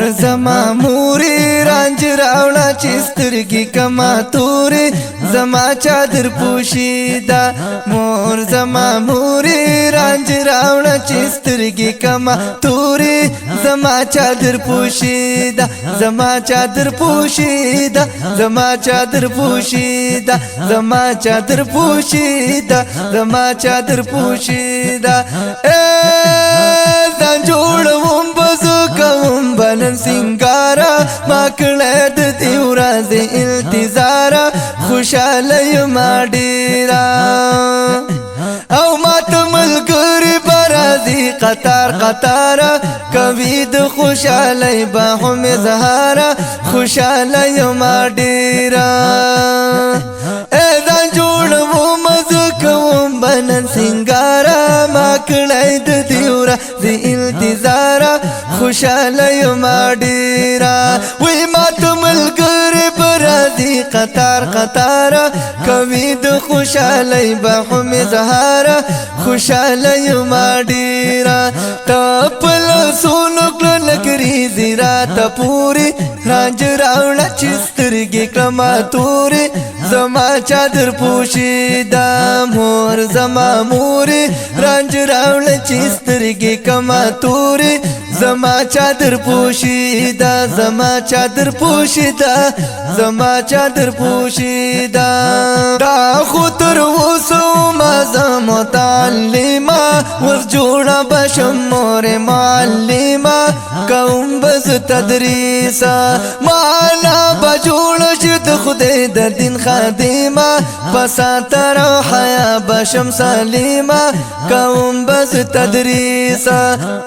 مور زما موري رانج راوړه چې سترګې کما تورې زما چادر پوشیدا مور زما موري رانج راوړه چې سترګې کما تورې زما چادر پوشیدا زما چادر پوشیدا زما چادر پوشیدا زما چادر پوشیدا زما چادر پوشیدا ځان جوړوم بزو کوم بنن سنگارا ما کړه د دې ورځې انتظار خوشاله یم ډیرا او ما ته ملګری برازي قطار قطار کوي د خوشاله به هم اظهار خوشاله یم ډیرا ځان جوړوم بزو کوم بنن سنگارا ما کړه د دې ورځې انتظار خوشاله یم ډیرا وای ما ته ملګری برازي قطار قطار کوي د خوشاله به هم اظهار خوشاله یم ډیرا ته پل سونو کلکري زیرا ته پوری رانج راوړه چې سترګې کما تورې زما چادر پوشیدا مور زما موري رانج راوړه چې سترګې کما تورې زما چادر پوشیدا زما چادر پوشیدا زما چادر پوشیدا دا خو تر اوسه ما زم متعلمه ور جوړه بشم مور معلمه کوم بز تدریسا معنا بجوړ شد خدای د دین خادمه پساتر حیا بشم سلیمه کوم بز تدریسا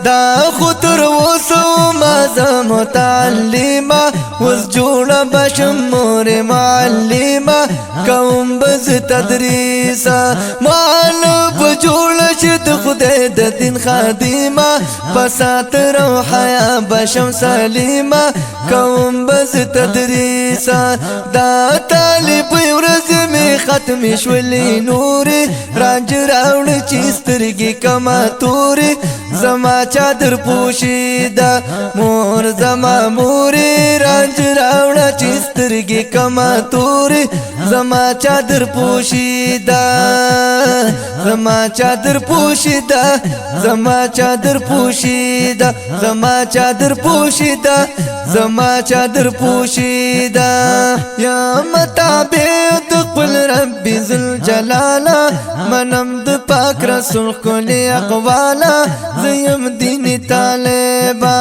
دا خطر وسو ما زم متعلمه وز جوړه بشم مور معلمه کوم بز تدریسا معنا بجوړ شد خدای د دین خادمه پساتر حیا بشم سلیمه کوم بز تدریسا دا طالب ورځ می ختم شولې نورې رانج راوړ چې سترګې کما تورې زما چادر پوشیدا مور زما موري رانج راوړ چې سترګې کما تورې زما چادر پوشیدا زما چادر پوشیدا زما چادر پوشیدا زما چادر پوشیدا زما چادر پوشیدا یا متابع خپل رب ذل جلالا منم د پاک رسول کلی اقوالا زیم دین طالبا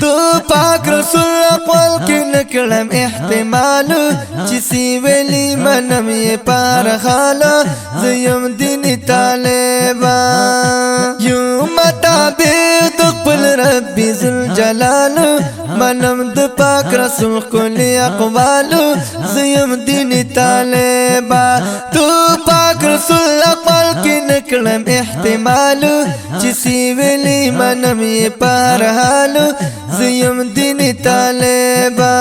د پاک رسول اقوال کې نکړم احتمال چې سی ویلی منم یې پار حالا زیم دین طالبا یو متابع د خپل رب ذل جلال منم د پاک رسول کلی اقوال زیم دین طالبا تو پاک رسول اقوال کې نکړم احتمال چې سی ویلی منم یې پار حال زیم دین طالبا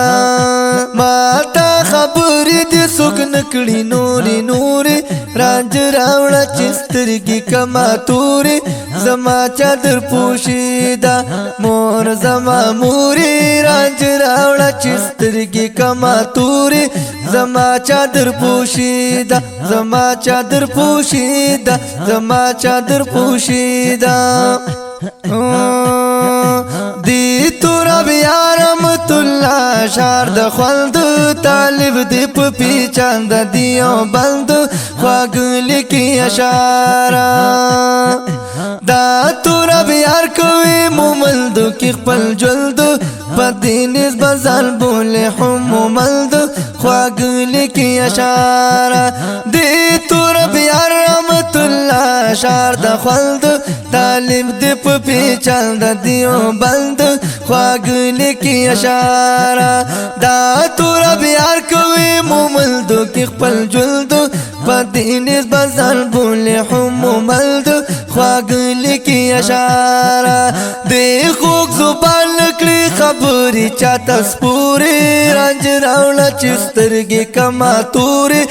ما تا خبرې دې څوک نکړي نوري نوري رانج راوړه چې سترګې کما تورې زما چادر پوشیدا مور زما موري رانج راوړه چې سترګې کما تورې زما چادر پوشیدا زما چادر پوشیدا زما چادر پوشیدا دی تورا بیا رحمت الله شار د خلد طالب دی په پیچاند دیو بند خواګل کی اشاره دا تورا بیا کوي موملد کی خپل جلد پدینس بزل بوله هم ملد خواګل کی اشاره دی تورا بیا رحمت الله شار د خلد طالب دی په پیچاند دیو بند خواګل کی اشاره دا تور بیار کوي موملد کی خپل جلد پدینس بزل بوله هم ملد خواګل کی اشاره دی خوږ زبان کړی خبرې چاته سپورې رنج راوړه چې سترګې کما تورې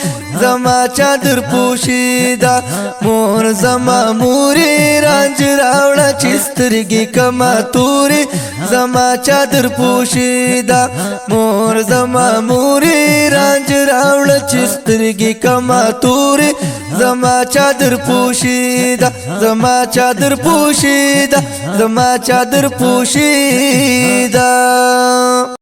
زما چادر پوشیدا مور زما مورې رنج راوړه چې سترګې کما تورې زما چادر پوشیدا مور زما مورې رنج راوړه چې سترګې کما تورې زما چادر پوشیدا زما چادر پوشیدا زما چادر پوشیدا